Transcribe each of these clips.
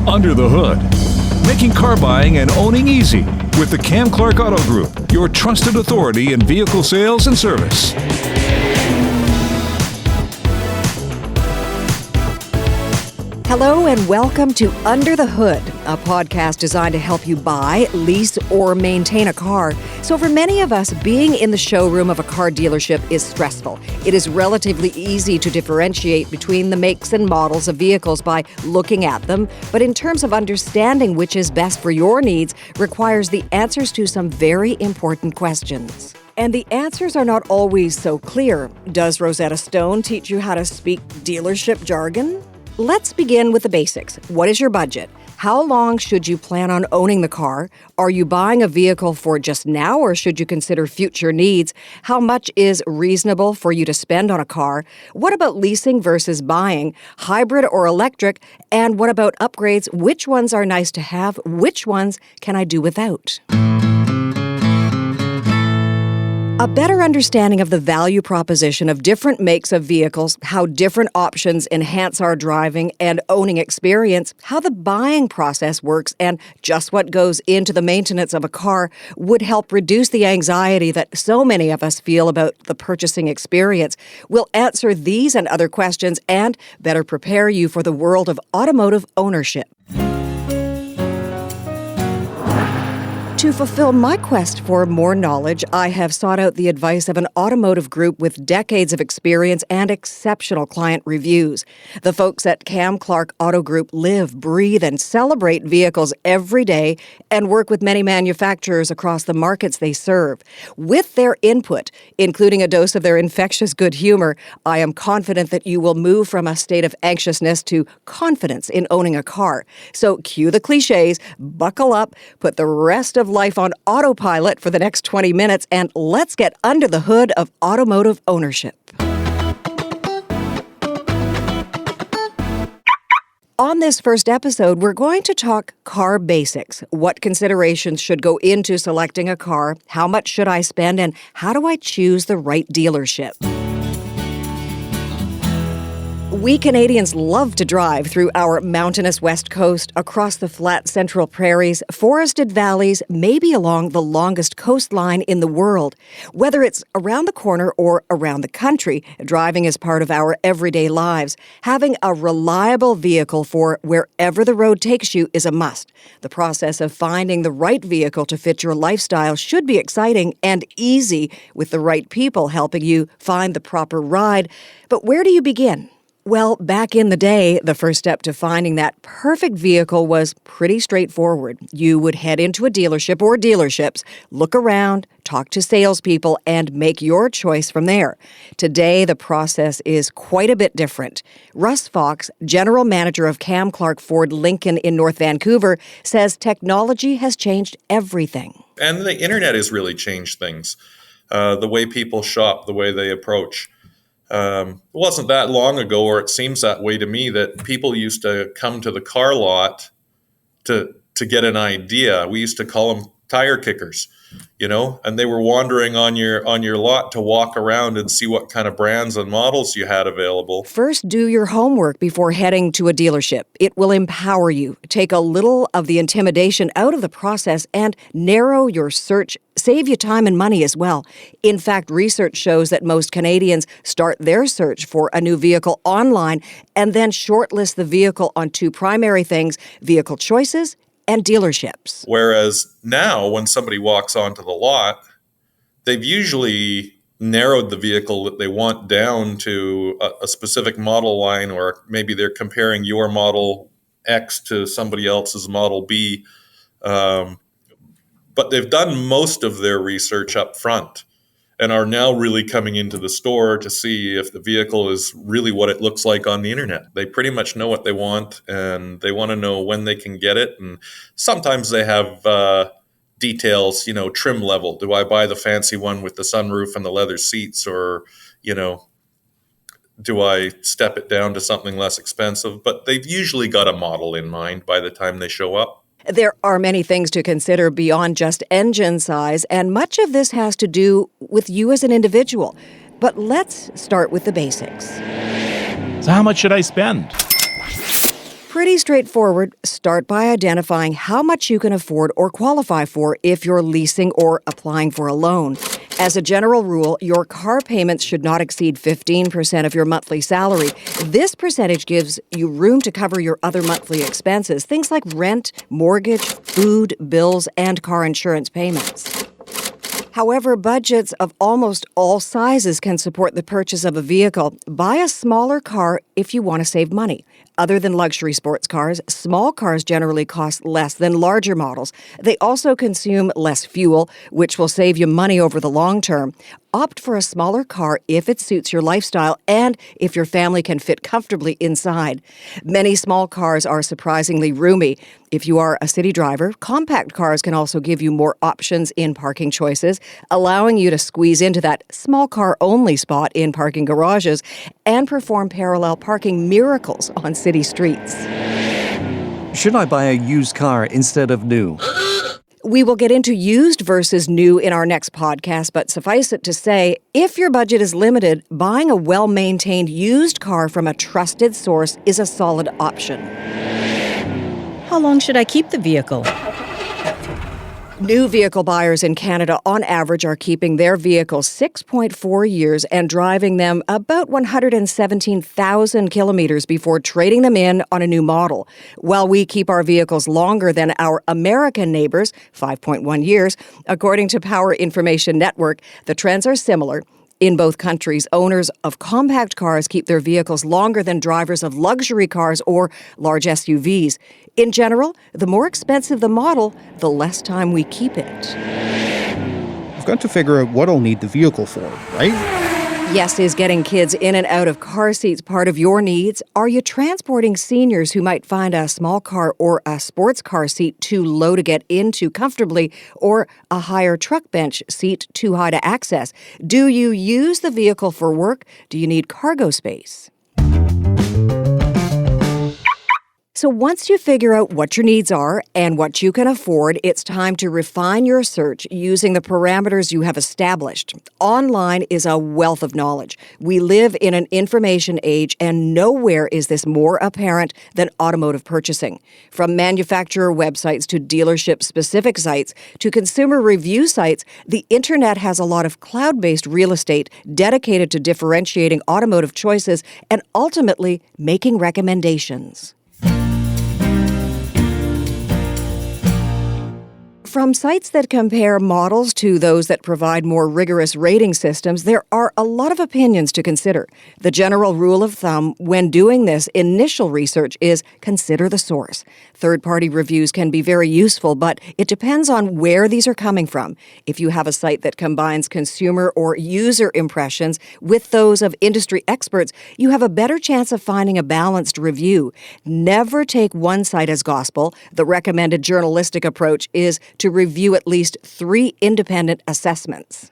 Under the Hood. Making car buying and owning easy with the Cam Clark Auto Group, your trusted authority in vehicle sales and service. Hello and welcome to Under the Hood, a podcast designed to help you buy, lease, or maintain a car. So for many of us, being in the showroom of a car dealership is stressful. It is relatively easy to differentiate between the makes and models of vehicles by looking at them, but in terms of understanding which is best for your needs requires the answers to some very important questions. And the answers are not always so clear. Does Rosetta Stone teach you how to speak dealership jargon? Let's begin with the basics. What is your budget? How long should you plan on owning the car? Are you buying a vehicle for just now, or should you consider future needs? How much is reasonable for you to spend on a car? What about leasing versus buying? Hybrid or electric? And what about upgrades? Which ones are nice to have? Which ones can I do without? A better understanding of the value proposition of different makes of vehicles, how different options enhance our driving and owning experience, how the buying process works, and just what goes into the maintenance of a car would help reduce the anxiety that so many of us feel about the purchasing experience. We'll answer these and other questions and better prepare you for the world of automotive ownership. To fulfill my quest for more knowledge, I have sought out the advice of an automotive group with decades of experience and exceptional client reviews. The folks at Cam Clark Auto Group live, breathe, and celebrate vehicles every day and work with many manufacturers across the markets they serve. With their input, including a dose of their infectious good humor, I am confident that you will move from a state of anxiousness to confidence in owning a car. So cue the cliches, buckle up, put the rest of life on autopilot for the next 20 minutes, and let's get under the hood of automotive ownership. On this first episode, we're going to talk car basics. What considerations should go into selecting a car? How much should I spend? And how do I choose the right dealership? We Canadians love to drive through our mountainous west coast, across the flat central prairies, forested valleys, maybe along the longest coastline in the world. Whether it's around the corner or around the country, driving is part of our everyday lives. Having a reliable vehicle for wherever the road takes you is a must. The process of finding the right vehicle to fit your lifestyle should be exciting and easy, with the right people helping you find the proper ride. But where do you begin? Well, back in the day, the first step to finding that perfect vehicle was pretty straightforward. You would head into a dealership or dealerships, look around, talk to salespeople, and make your choice from there. Today, the process is quite a bit different. Russ Fox, general manager of Cam Clark Ford Lincoln in North Vancouver, says technology has changed everything. And the internet has really changed things. The way people shop, the way they approach. It wasn't that long ago, or it seems that way to me, that people used to come to the car lot to get an idea. We used to call them tire kickers, and they were wandering on your lot to walk around and see what kind of brands and models you had available. First, do your homework before heading to a dealership. It will empower you, take a little of the intimidation out of the process, and narrow your search. Save you time and money as well. In fact, research shows that most Canadians start their search for a new vehicle online and then shortlist the vehicle on two primary things: vehicle choices and dealerships. Whereas now, when somebody walks onto the lot, they've usually narrowed the vehicle that they want down to a specific model line, or maybe they're comparing your Model X to somebody else's Model B. But they've done most of their research up front and are now really coming into the store to see if the vehicle is really what it looks like on the internet. They pretty much know what they want, and they want to know when they can get it. And sometimes they have details, trim level. Do I buy the fancy one with the sunroof and the leather seats, or, do I step it down to something less expensive? But they've usually got a model in mind by the time they show up. There are many things to consider beyond just engine size, and much of this has to do with you as an individual. But let's start with the basics. So how much should I spend? Pretty straightforward. Start by identifying how much you can afford or qualify for if you're leasing or applying for a loan. As a general rule, your car payments should not exceed 15% of your monthly salary. This percentage gives you room to cover your other monthly expenses, things like rent, mortgage, food, bills, and car insurance payments. However, budgets of almost all sizes can support the purchase of a vehicle. Buy a smaller car if you want to save money. Other than luxury sports cars, small cars generally cost less than larger models. They also consume less fuel, which will save you money over the long term. Opt for a smaller car if it suits your lifestyle and if your family can fit comfortably inside. Many small cars are surprisingly roomy. If you are a city driver, compact cars can also give you more options in parking choices, allowing you to squeeze into that small car only spot in parking garages and perform parallel parking miracles on city streets. Should I buy a used car instead of new? We will get into used versus new in our next podcast, but suffice it to say, if your budget is limited, buying a well-maintained used car from a trusted source is a solid option. How long should I keep the vehicle? New vehicle buyers in Canada, on average, are keeping their vehicles 6.4 years and driving them about 117,000 kilometers before trading them in on a new model. While we keep our vehicles longer than our American neighbors, 5.1 years, according to Power Information Network, the trends are similar. In both countries, owners of compact cars keep their vehicles longer than drivers of luxury cars or large SUVs. In general, the more expensive the model, the less time we keep it. I've got to figure out what I'll need the vehicle for, right? Yes, is getting kids in and out of car seats part of your needs? Are you transporting seniors who might find a small car or a sports car seat too low to get into comfortably, or a higher truck bench seat too high to access? Do you use the vehicle for work? Do you need cargo space? So once you figure out what your needs are and what you can afford, it's time to refine your search using the parameters you have established. Online is a wealth of knowledge. We live in an information age, and nowhere is this more apparent than automotive purchasing. From manufacturer websites to dealership-specific sites to consumer review sites, the internet has a lot of cloud-based real estate dedicated to differentiating automotive choices and ultimately making recommendations. From sites that compare models to those that provide more rigorous rating systems, there are a lot of opinions to consider. The general rule of thumb when doing this initial research is consider the source. Third-party reviews can be very useful, but it depends on where these are coming from. If you have a site that combines consumer or user impressions with those of industry experts, you have a better chance of finding a balanced review. Never take one site as gospel. The recommended journalistic approach is to review at least 3 independent assessments.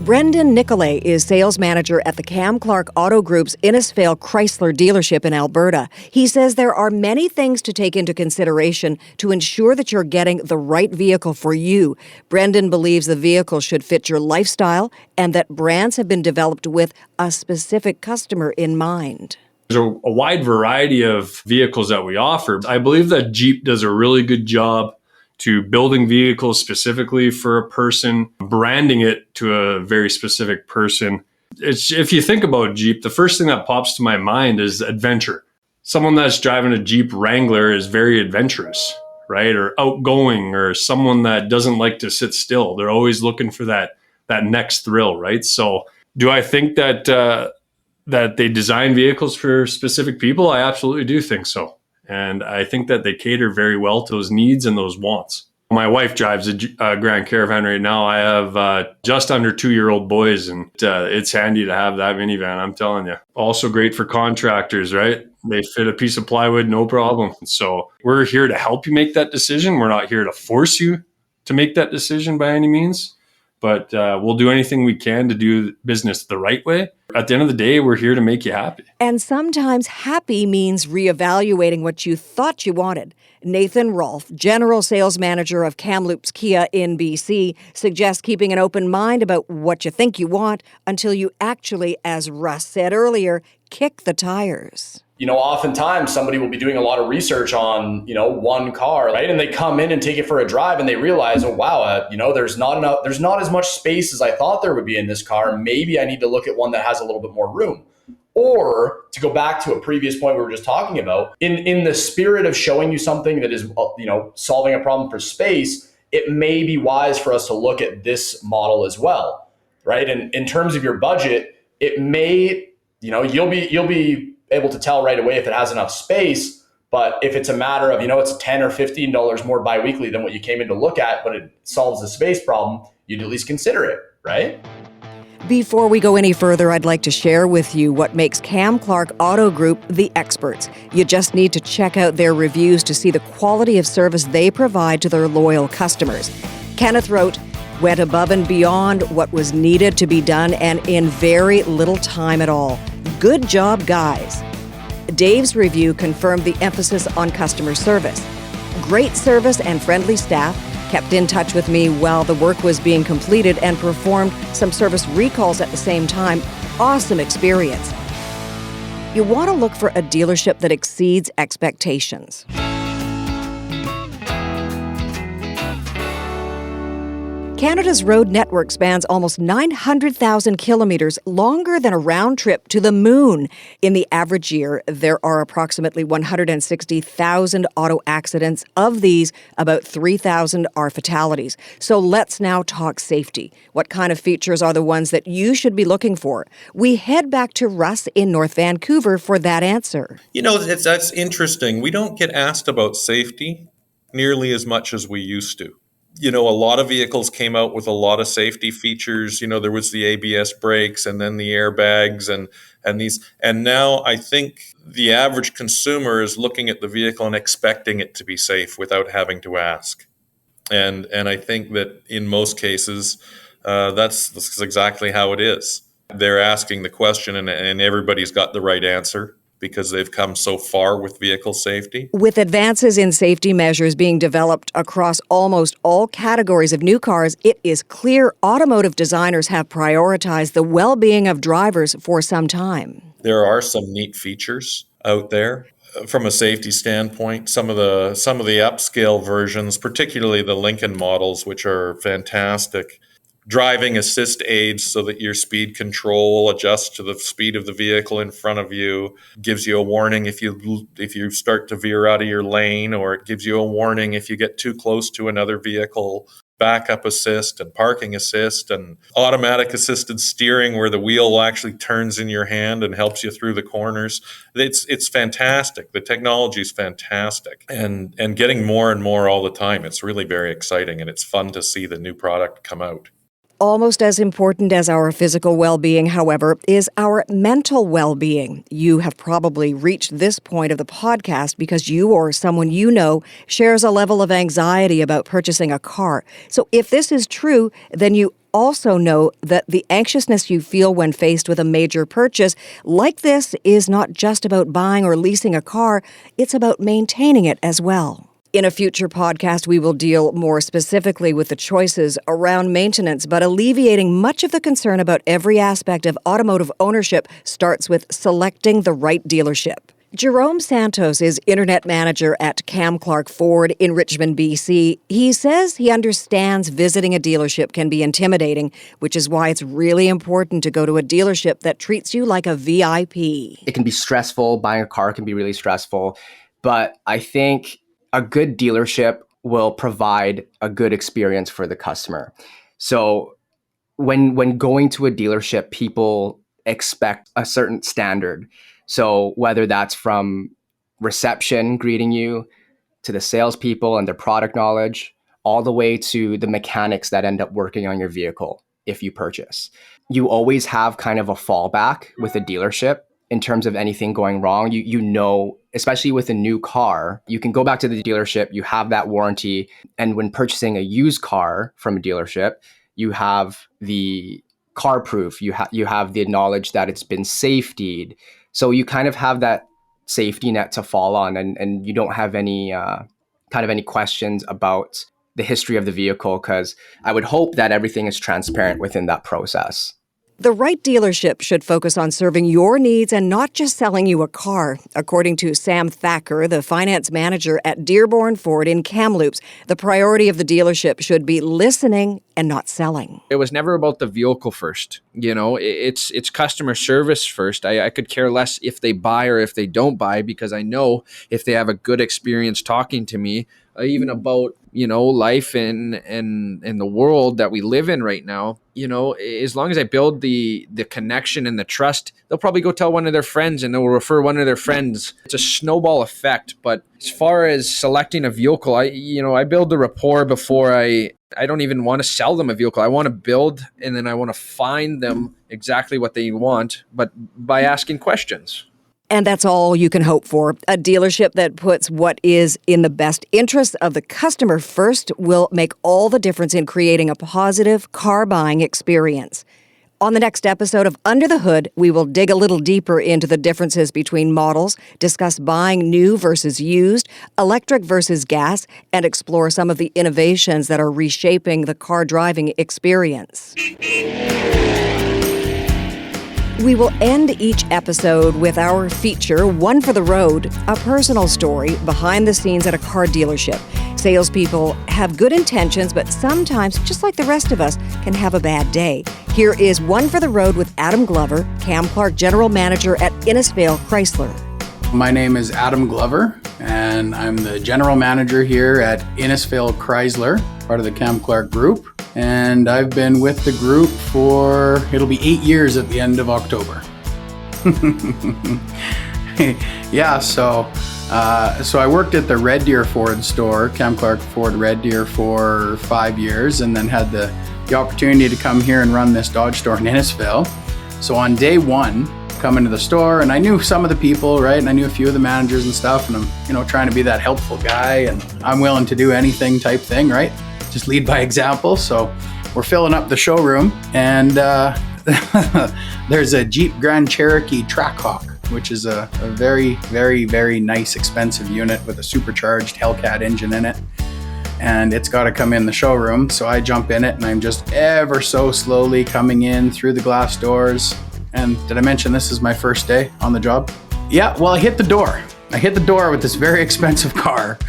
Brendan Nicolay is sales manager at the Cam Clark Auto Group's Innisfail Chrysler dealership in Alberta. He says there are many things to take into consideration to ensure that you're getting the right vehicle for you. Brendan believes the vehicle should fit your lifestyle and that brands have been developed with a specific customer in mind. There's a wide variety of vehicles that we offer. I believe that Jeep does a really good job to building vehicles specifically for a person, branding it to a very specific person. If you think about Jeep, the first thing that pops to my mind is adventure. Someone that's driving a Jeep Wrangler is very adventurous, right? Or outgoing, or someone that doesn't like to sit still. They're always looking for that next thrill, right? So do I think that they design vehicles for specific people? I absolutely do think so. And I think that they cater very well to those needs and those wants. My wife drives a Grand Caravan right now. I have just under 2-year-old boys, and it's handy to have that minivan, I'm telling you. Also great for contractors, right? They fit a piece of plywood, no problem. So we're here to help you make that decision. We're not here to force you to make that decision by any means. But we'll do anything we can to do business the right way. At the end of the day, we're here to make you happy. And sometimes happy means reevaluating what you thought you wanted. Nathan Rolfe, General Sales Manager of Kamloops Kia in BC, suggests keeping an open mind about what you think you want until you actually, as Russ said earlier, kick the tires. Oftentimes somebody will be doing a lot of research on, one car, right? And they come in and take it for a drive and they realize, oh, wow, there's not as much space as I thought there would be in this car. Maybe I need to look at one that has a little bit more room. Or to go back to a previous point we were just talking about, in the spirit of showing you something that is, solving a problem for space, it may be wise for us to look at this model as well, right? And in terms of your budget, it may, you'll be able to tell right away if it has enough space. But if it's a matter of, it's $10 or $15 more biweekly than what you came in to look at, but it solves the space problem, you'd at least consider it, right? Before we go any further, I'd like to share with you what makes Cam Clark Auto Group the experts. You just need to check out their reviews to see the quality of service they provide to their loyal customers. Kenneth wrote, "Went above and beyond what was needed to be done and in very little time at all. Good job, guys." Dave's review confirmed the emphasis on customer service. Great service and friendly staff kept in touch with me while the work was being completed and performed some service recalls at the same time. Awesome experience. You want to look for a dealership that exceeds expectations. Canada's road network spans almost 900,000 kilometers, longer than a round trip to the moon. In the average year, there are approximately 160,000 auto accidents. Of these, about 3,000 are fatalities. So let's now talk safety. What kind of features are the ones that you should be looking for? We head back to Russ in North Vancouver for that answer. That's interesting. We don't get asked about safety nearly as much as we used to. A lot of vehicles came out with a lot of safety features. There was the ABS brakes and then the airbags and now I think the average consumer is looking at the vehicle and expecting it to be safe without having to ask. And I think that in most cases, that's exactly how it is. They're asking the question and everybody's got the right answer, because they've come so far with vehicle safety. With advances in safety measures being developed across almost all categories of new cars, it is clear automotive designers have prioritized the well-being of drivers for some time. There are some neat features out there. From a safety standpoint, some of the upscale versions, particularly the Lincoln models, which are fantastic, driving assist aids so that your speed control adjusts to the speed of the vehicle in front of you, gives you a warning if you start to veer out of your lane, or it gives you a warning if you get too close to another vehicle. Backup assist and parking assist and automatic assisted steering, where the wheel actually turns in your hand and helps you through the corners. It's fantastic. The technology is fantastic and getting more and more all the time. It's really very exciting, and it's fun to see the new product come out. Almost as important as our physical well-being, however, is our mental well-being. You have probably reached this point of the podcast because you or someone you know shares a level of anxiety about purchasing a car. So if this is true, then you also know that the anxiousness you feel when faced with a major purchase like this is not just about buying or leasing a car, it's about maintaining it as well. In a future podcast, we will deal more specifically with the choices around maintenance, but alleviating much of the concern about every aspect of automotive ownership starts with selecting the right dealership. Jerome Santos is internet manager at Cam Clark Ford in Richmond, BC. He says he understands visiting a dealership can be intimidating, which is why it's really important to go to a dealership that treats you like a VIP. It can be stressful. Buying a car can be really stressful, but I think a good dealership will provide a good experience for the customer. So when going to a dealership, people expect a certain standard. So whether that's from reception greeting you, to the salespeople and their product knowledge, all the way to the mechanics that end up working on your vehicle if you purchase. You always have kind of a fallback with a dealership in terms of anything going wrong. You know, especially with a new car, you can go back to the dealership, you have that warranty. And when purchasing a used car from a dealership, you have the car proof, you have the knowledge that it's been safetied. So you kind of have that safety net to fall on, and you don't have any any questions about the history of the vehicle, because I would hope that everything is transparent within that process. The right dealership should focus on serving your needs and not just selling you a car. According to Sam Thacker, the finance manager at Dearborn Ford in Kamloops, the priority of the dealership should be listening and not selling. It was never about the vehicle first. It's customer service first. I could care less if they buy or if they don't buy, because I know if they have a good experience talking to me, even about life and the world that we live in right now, as long as I build the connection and the trust, they'll probably go tell one of their friends and they'll refer one of their friends. It's a snowball effect. But as far as selecting a vehicle, I build the rapport before I don't even want to sell them a vehicle. I want to build, and then I want to find them exactly what they want, but by asking questions. And that's all you can hope for. A dealership that puts what is in the best interest of the customer first will make all the difference in creating a positive car buying experience. On the next episode of Under the Hood, we will dig a little deeper into the differences between models, discuss buying new versus used, electric versus gas, and explore some of the innovations that are reshaping the car driving experience. We will end each episode with our feature, One for the Road, a personal story behind the scenes at a car dealership. Salespeople have good intentions, but sometimes, just like the rest of us, can have a bad day. Here is One for the Road with Adam Glover, Cam Clark General Manager at Innisfail Chrysler. My name is Adam Glover, and I'm the General Manager here at Innisfail Chrysler, part of the Cam Clark Group. And I've been with the group it'll be 8 years at the end of October. Yeah, so I worked at the Red Deer Ford store, Cam Clark Ford Red Deer, for 5 years, and then had the opportunity to come here and run this Dodge store in Innisfail. So on day one, coming to the store, and I knew some of the people, right? And I knew a few of the managers and stuff, and I'm, trying to be that helpful guy, and I'm willing to do anything type thing, right? Just lead by example. So we're filling up the showroom, and there's a Jeep Grand Cherokee Trackhawk, which is a very, very, very nice, expensive unit with a supercharged Hellcat engine in it. And it's got to come in the showroom. So I jump in it, and I'm just ever so slowly coming in through the glass doors. And did I mention this is my first day on the job? Yeah, well, I hit the door. I hit the door with this very expensive car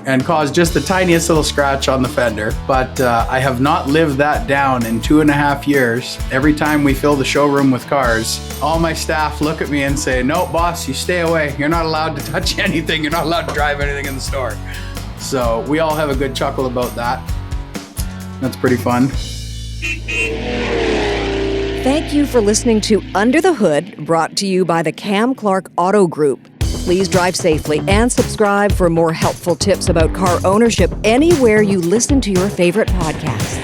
and caused just the tiniest little scratch on the fender. But I have not lived that down in 2.5 years. Every time we fill the showroom with cars, all my staff look at me and say, "No, boss, you stay away. You're not allowed to touch anything. You're not allowed to drive anything in the store." So we all have a good chuckle about that. That's pretty fun. Thank you for listening to Under the Hood, brought to you by the Cam Clark Auto Group. Please drive safely and subscribe for more helpful tips about car ownership anywhere you listen to your favorite podcasts.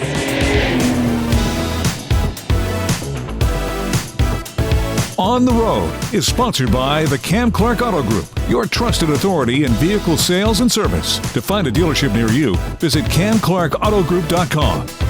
On the Road is sponsored by the Cam Clark Auto Group, your trusted authority in vehicle sales and service. To find a dealership near you, visit camclarkautogroup.com.